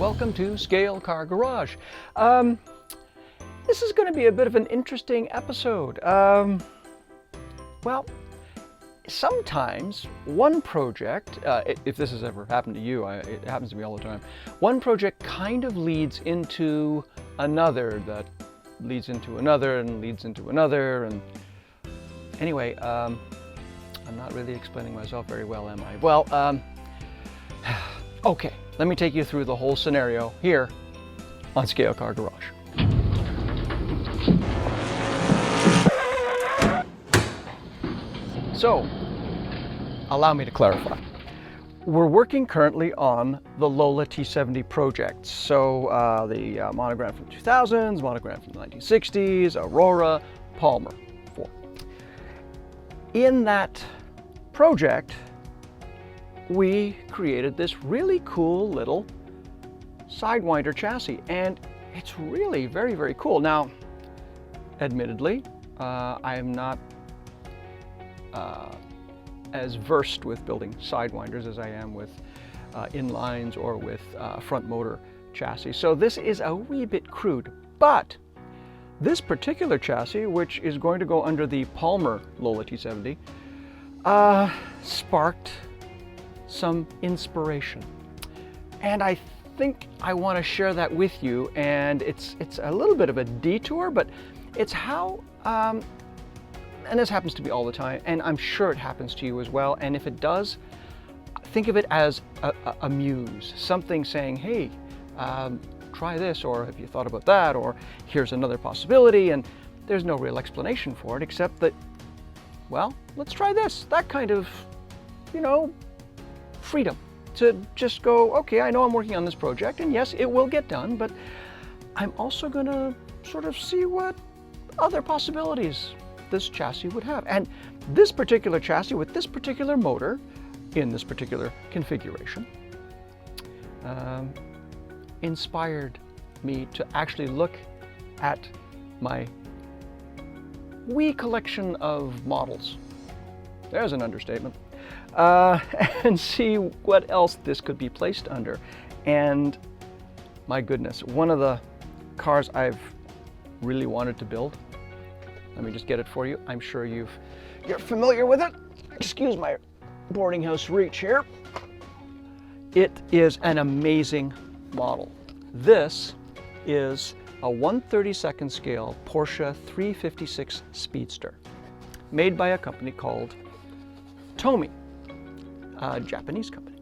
welcome to Scale Car Garage. This is going to be a bit of an interesting episode. Well, sometimes one project, if this has ever happened to you, it happens to me all the time, one project kind of leads into another that leads into another and leads into another, and anyway, I'm not really explaining myself very well, am I? Well, okay, let me take you through the whole scenario here on Scale Car Garage. So, allow me to clarify. We're working currently on the Lola T70 project. So the monogram from the 2000s, monogram from the 1960s, Aurora, Palmer 4. In that project, we created this really cool little Sidewinder chassis, and it's really very, very cool. Now, admittedly, I am not as versed with building Sidewinders as I am with inlines or with front motor chassis. So this is a wee bit crude, but this particular chassis, which is going to go under the Palmer Lola T70, sparked some inspiration. And I think I want to share that with you, and it's a little bit of a detour, but it's how and this happens to me all the time, and I'm sure it happens to you as well. And if it does, think of it as a muse, something saying, hey, try this, or have you thought about that, or here's another possibility, and there's no real explanation for it except that, well, let's try this. That kind of, freedom to just go, okay, I know I'm working on this project, and yes, it will get done, but I'm also gonna sort of see what other possibilities this chassis would have. And this particular chassis with this particular motor in this particular configuration inspired me to actually look at my wee collection of models. There's an understatement. And see what else this could be placed under. And my goodness, one of the cars I've really wanted to build, let me just get it for you. I'm sure you're familiar with it. Excuse my boarding house reach here. It is an amazing model. This is a 1/32nd scale Porsche 356 Speedster, made by a company called Tomy, a Japanese company.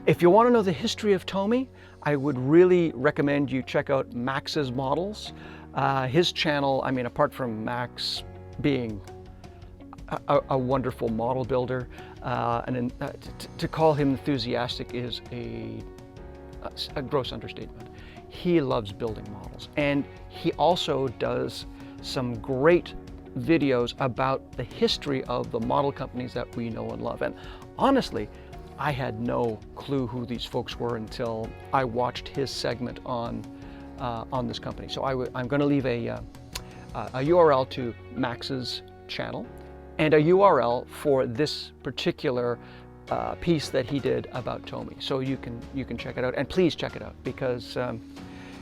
If you want to know the history of Tomy, I would really recommend you check out Max's models. His channel, I mean, apart from Max being a wonderful model builder, to call him enthusiastic is a gross understatement. He loves building models, and he also does some great videos about the history of the model companies that we know and love. And honestly, I had no clue who these folks were until I watched his segment on this company. So I'm going to leave a URL to Max's channel and a URL for this particular piece that he did about Tomy. So you can check it out, and please check it out because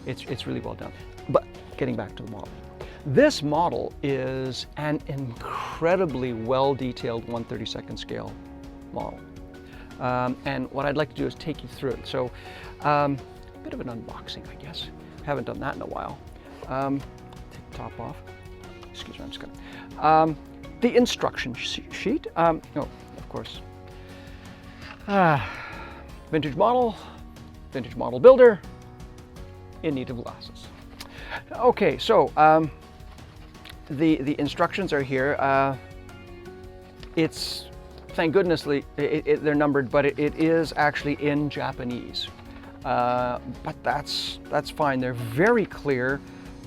it's really well done. But getting back to the model. This model is an incredibly well-detailed 1/32nd scale model. And what I'd like to do is take you through it. So a bit of an unboxing, I guess. Haven't done that in a while. Take the top off. Excuse me, I'm just gonna. The instruction sheet. Oh, of course. Vintage model builder, in need of glasses. Okay, so the instructions are here. It's, thank goodness they're numbered, but it is actually in Japanese. But that's fine. They're very clear,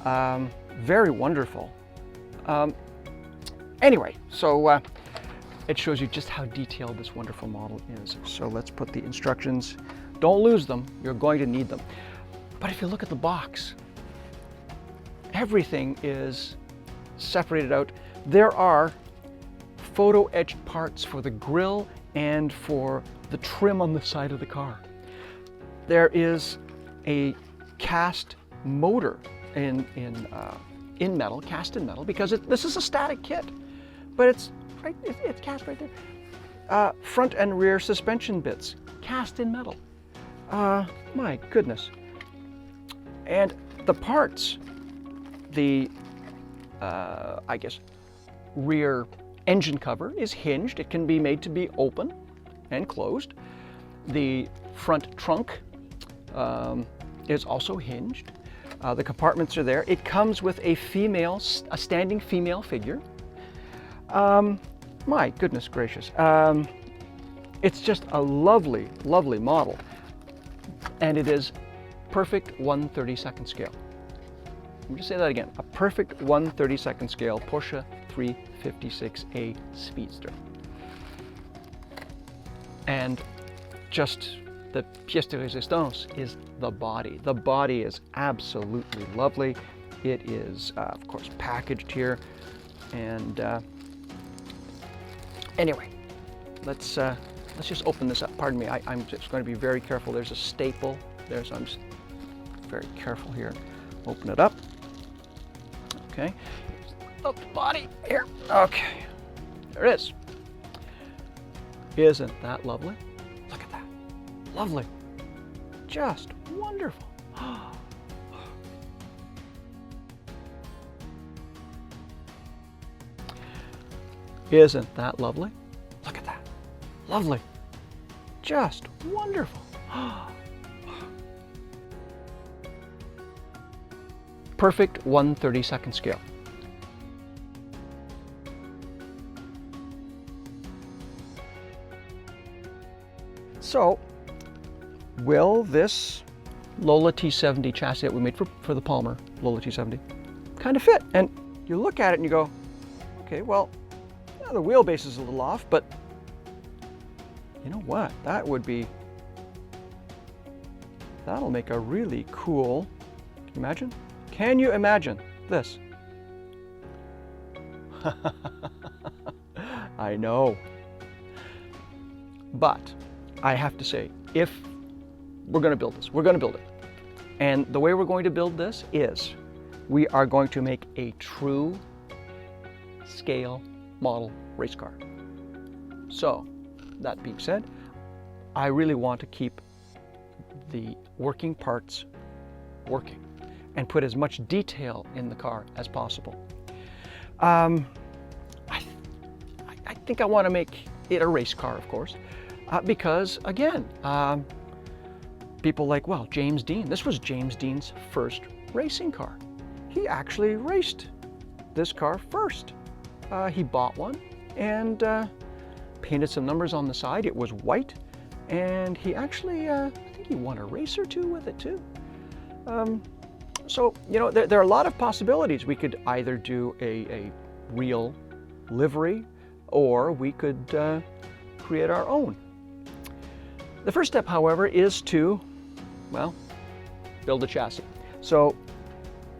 very wonderful. Anyway, so it shows you just how detailed this wonderful model is. So let's put the instructions. Don't lose them. You're going to need them. But if you look at the box, everything is separated out. There are photo etched parts for the grille and for the trim on the side of the car. There is a cast motor in metal, cast in metal, because this is a static kit, but it's cast right there. Front and rear suspension bits, cast in metal. My goodness. And the parts, the I guess rear engine cover is hinged. It can be made to be open and closed. The front trunk is also hinged. The compartments are there. It comes with a standing female figure. My goodness gracious. It's just a lovely, lovely model. And it is perfect 1/32 scale. Let me just say that again. A perfect 1/32 scale Porsche 356A Speedster. And just the pièce de résistance is the body. The body is absolutely lovely. It is, of course, packaged here. And anyway, let's just open this up. Pardon me. I'm just going to be very careful. There's a staple there, so I'm just very careful here. Open it up. Okay. The body here. Okay. There it is. Isn't that lovely? Look at that. Lovely. Just wonderful. Isn't that lovely? Look at that. Lovely. Just wonderful. Perfect 1/32 scale. So, will this Lola T70 chassis that we made for the Palmer Lola T70 kind of fit? And you look at it and you go, okay, well, yeah, the wheelbase is a little off, but you know what? That'll make a really cool, can you imagine? Can you imagine this? I know. But I have to say, if we're going to build this, we're going to build it. And the way we're going to build this is we are going to make a true scale model race car. So, that being said, I really want to keep the working parts working and put as much detail in the car as possible. I think I want to make it a race car, of course, because again, people like, well, James Dean. This was James Dean's first racing car. He actually raced this car first. He bought one and painted some numbers on the side. It was white, and he actually, I think he won a race or two with it too. So, you know, there are a lot of possibilities. We could either do a real livery, or we could create our own. The first step, however, is to, well, build a chassis. So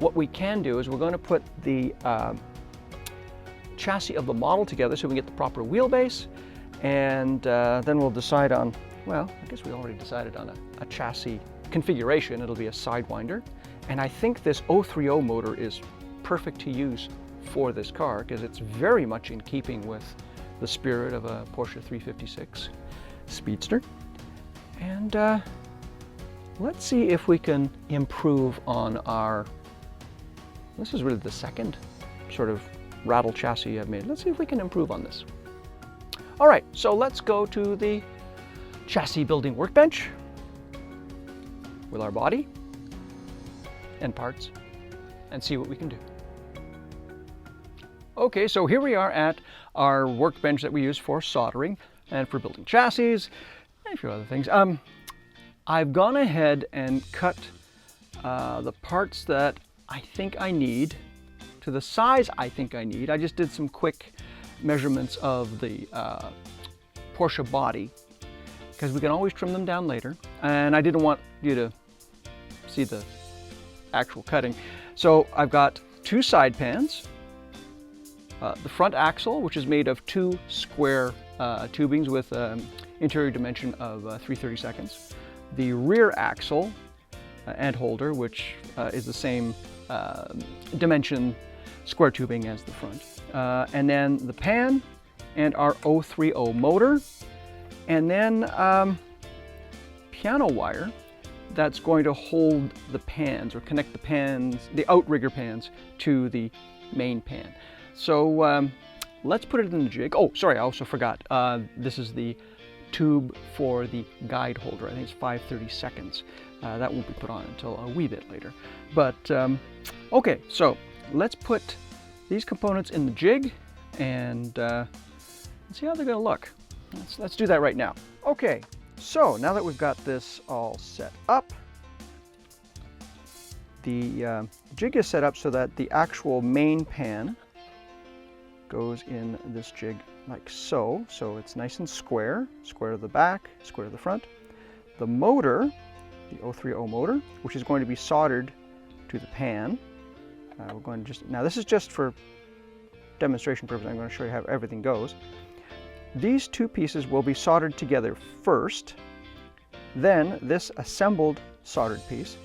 what we can do is we're going to put the chassis of the model together so we can get the proper wheelbase, and then we'll decide on, well, I guess we already decided on a chassis configuration. It'll be a Sidewinder. And I think this 030 motor is perfect to use for this car because it's very much in keeping with the spirit of a Porsche 356 Speedster. And let's see if we can improve on our, this is really the second sort of rattle chassis I've made. Let's see if we can improve on this. All right, so let's go to the chassis building workbench with our body and parts and see what we can do. Okay, so here we are at our workbench that we use for soldering and for building chassis and a few other things. I've gone ahead and cut the parts that I think I need to the size I think I need. I just did some quick measurements of the Porsche body because we can always trim them down later, and I didn't want you to see the actual cutting. So I've got two side pans, the front axle, which is made of two square tubings with interior dimension of 3/32, the rear axle and holder, which is the same dimension square tubing as the front. And then the pan and our 030 motor, and then piano wire that's going to hold the pans or connect the pans, the outrigger pans, to the main pan. So let's put it in the jig. Oh, sorry, I also forgot. This is the tube for the guide holder. I think it's 5/32. That won't be put on until a wee bit later. But okay, so let's put these components in the jig and see how they're going to look. Let's do that right now. Okay, so now that we've got this all set up, the jig is set up so that the actual main pan goes in this jig like so. So it's nice and square, square to the back, square to the front. The motor, the 030 motor, which is going to be soldered to the pan. We're going to now this is just for demonstration purposes. I'm going to show you how everything goes. These two pieces will be soldered together first. Then this assembled soldered piece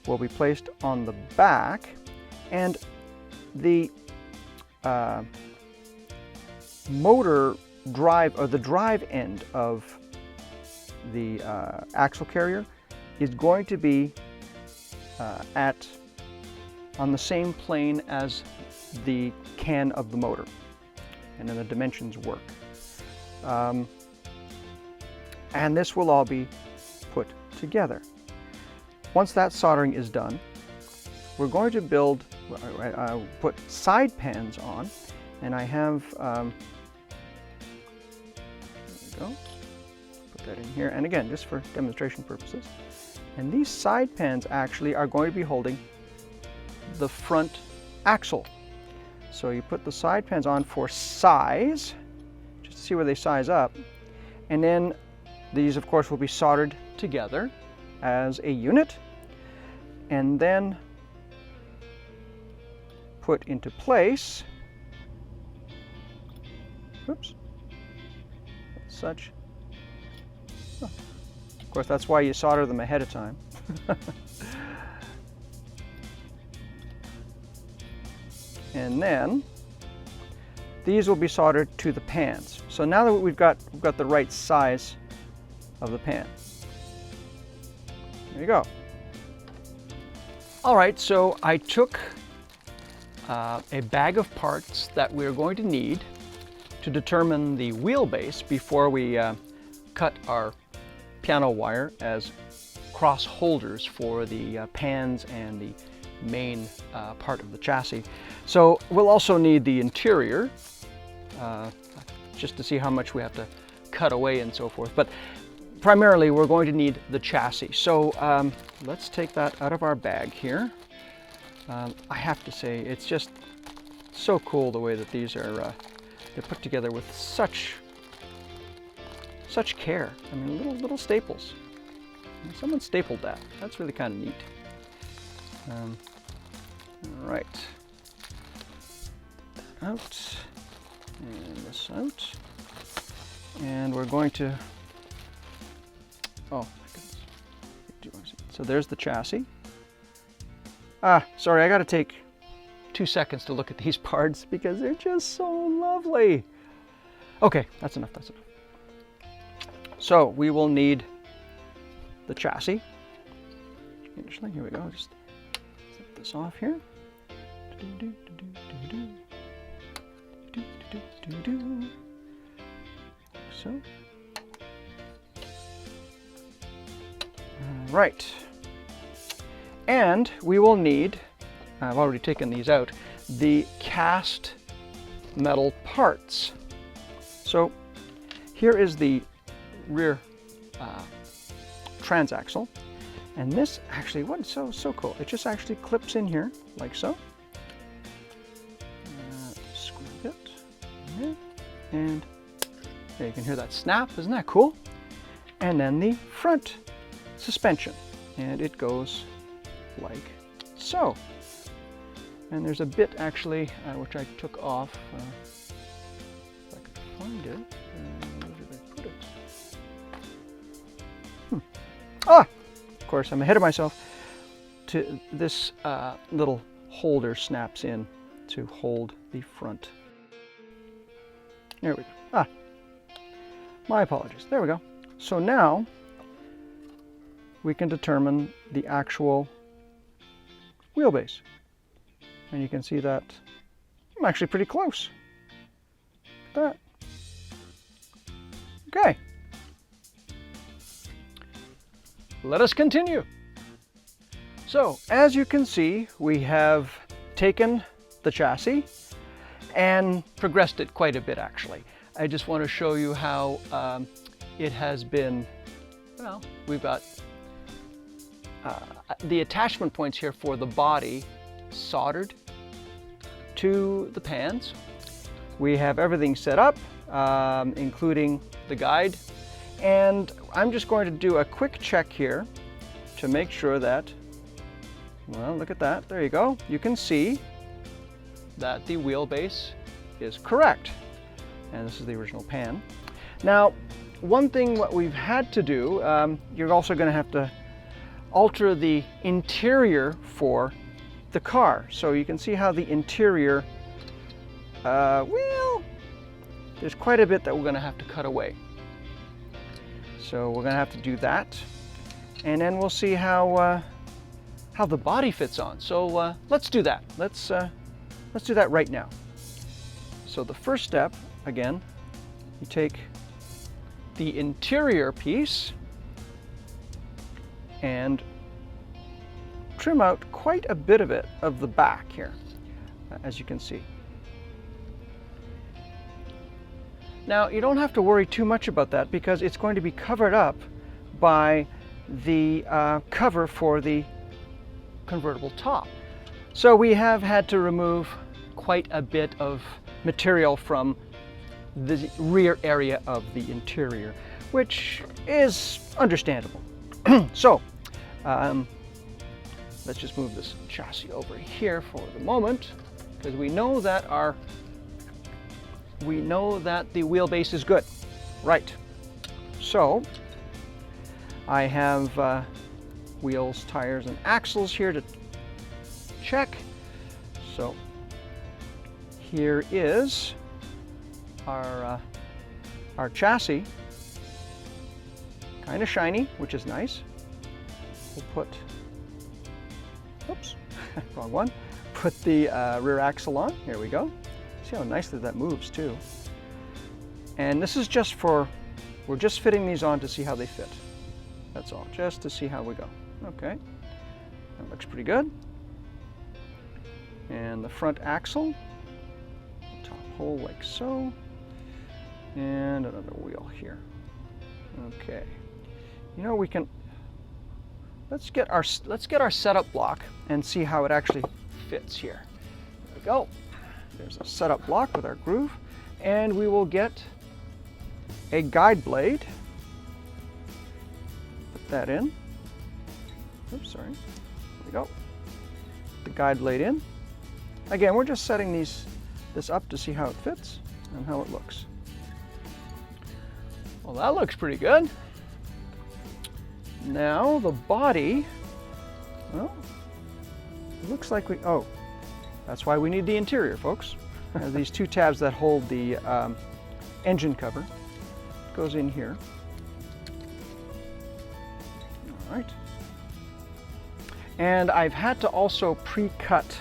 will be placed on the back, and the motor drive, or the drive end of the axle carrier, is going to be on the same plane as the can of the motor, and then the dimensions work. And this will all be put together. Once that soldering is done, we're going to build, put side pans on, and I have, there we go, put that in here, and again, just for demonstration purposes. And these side pans actually are going to be holding the front axle. So you put the side pans on for size, just to see where they size up, and then these of course will be soldered together as a unit, and then put into place, oops, such. Oh, of course, that's why you solder them ahead of time. And then these will be soldered to the pans. So now that we've got the right size of the pan. There you go. All right, so I took a bag of parts that we're going to need to determine the wheelbase before we cut our piano wire as cross holders for the pans and the main part of the chassis. So we'll also need the interior just to see how much we have to cut away and so forth. But primarily we're going to need the chassis. So let's take that out of our bag here. I have to say, it's just so cool the way that these are they're put together with such care. I mean, little staples. Someone stapled that. That's really kind of neat. All right. Out, and this out, and we're going to, oh my goodness. So there's the chassis. Sorry, I got to take 2 seconds to look at these parts because they're just so lovely. Okay, that's enough, that's enough. So we will need the chassis. Initially, here we go, just set this off here. So, all right, and we will need, I've already taken these out, the cast metal parts. So here is the rear transaxle, and this actually, what is so cool, it just actually clips in here like so. Screw it in there, and there you can hear that snap. Isn't that cool? And then the front suspension, and it goes like so. And there's a bit actually which I took off. If I could find it. Where did I put it? Of course, I'm ahead of myself. this little holder snaps in to hold the front. There we go. Ah, my apologies. There we go. So now we can determine the actual wheelbase. And you can see that I'm actually pretty close. Look at that. Okay. Let us continue. So, as you can see, we have taken the chassis and progressed it quite a bit, actually. I just want to show you how it has been, well, we've got the attachment points here for the body soldered to the pans. We have everything set up, including the guide. And I'm just going to do a quick check here to make sure that, well, look at that. There you go. You can see that the wheelbase is correct. And this is the original pan. Now, one thing what we've had to do, you're also going to have to alter the interior for the car. So you can see how the interior, well, there's quite a bit that we're going to have to cut away. So we're going to have to do that. And then we'll see how the body fits on. So let's do that. Let's do that right now. So the first step, again, you take the interior piece and trim out quite a bit of it, of the back here, as you can see. Now, you don't have to worry too much about that because it's going to be covered up by the cover for the convertible top. So we have had to remove quite a bit of material from the rear area of the interior, which is understandable. So let's just move this chassis over here for the moment, because we know that the wheelbase is good. Right. So I have wheels, tires, and axles here to check. So here is our chassis. Kind of shiny, which is nice. We'll put, oops, wrong one. Put the rear axle on. Here we go. See how nicely that moves too. And this is just for, we're just fitting these on to see how they fit. That's all, just to see how we go. Okay, that looks pretty good. And the front axle, top hole like so, and another wheel here. Okay, you know, we can, let's get our setup block and see how it actually fits here. There we go. There's a setup block with our groove, and we will get a guide blade. Put that in. Oops, sorry. There we go. The guide blade in. Again, we're just setting this up to see how it fits and how it looks. Well, that looks pretty good. Now the body, well, it looks like oh, that's why we need the interior, folks. These two tabs that hold the engine cover. Goes in here. All right. And I've had to also pre-cut.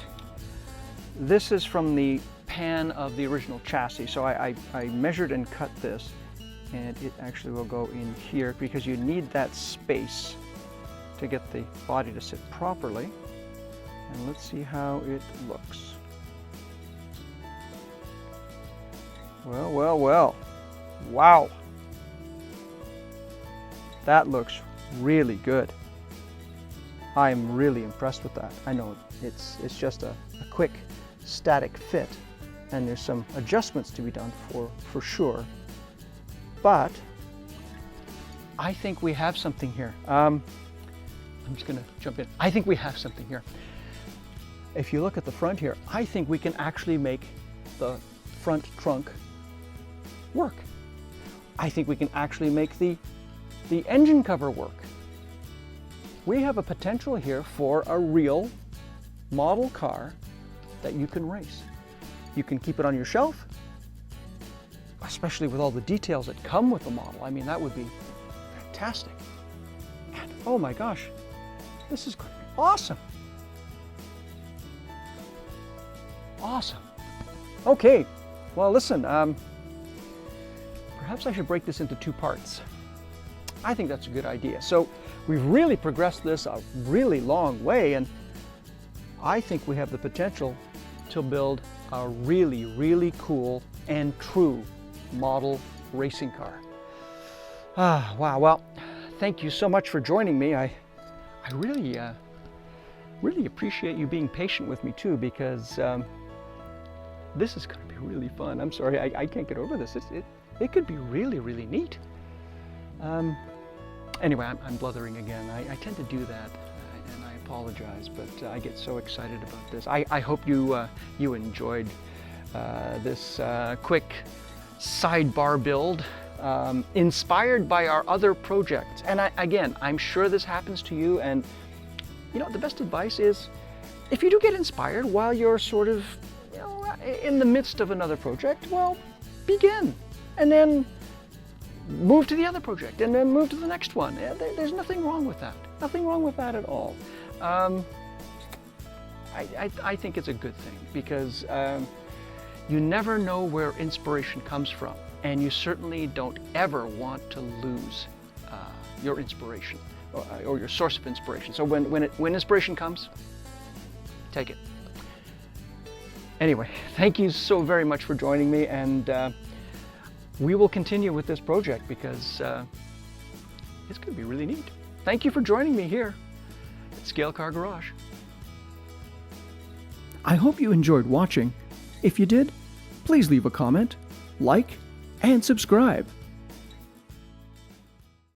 This is from the pan of the original chassis. So I measured and cut this, and it actually will go in here because you need that space to get the body to sit properly. And let's see how it looks. Well, well, well. Wow. That looks really good. I'm really impressed with that. I know it's just a quick static fit, and there's some adjustments to be done for sure. But I think we have something here. I'm just gonna jump in. I think we have something here. If you look at the front here, I think we can actually make the front trunk work. I think we can actually make the engine cover work. we have a potential here for a real model car that you can race. You can keep it on your shelf, especially with all the details that come with the model. I mean, that would be fantastic. And oh my gosh, this is going to be awesome. Awesome. Okay, well listen, perhaps I should break this into 2 parts. I think that's a good idea. So we've really progressed this a really long way, and I think we have the potential to build a really, really cool and true model racing car. Wow, well, thank you so much for joining me. I really appreciate you being patient with me too, because this is going to be really fun. I'm sorry, I can't get over this. It could be really, really neat. Anyway, I'm blithering again. I tend to do that, and I apologize, but I get so excited about this. I hope you enjoyed this quick sidebar build, inspired by our other projects. And again, I'm sure this happens to you, and you know, the best advice is, if you do get inspired while you're sort of, you know, in the midst of another project, well, begin, and then move to the other project, and then move to the next one. There's nothing wrong with that. Nothing wrong with that at all. I think it's a good thing, because you never know where inspiration comes from, and you certainly don't ever want to lose your inspiration or your source of inspiration. So when inspiration comes, take it. Anyway, thank you so very much for joining me, and we will continue with this project, because it's going to be really neat. Thank you for joining me here at Scale Car Garage. I hope you enjoyed watching. If you did, please leave a comment, like, and subscribe.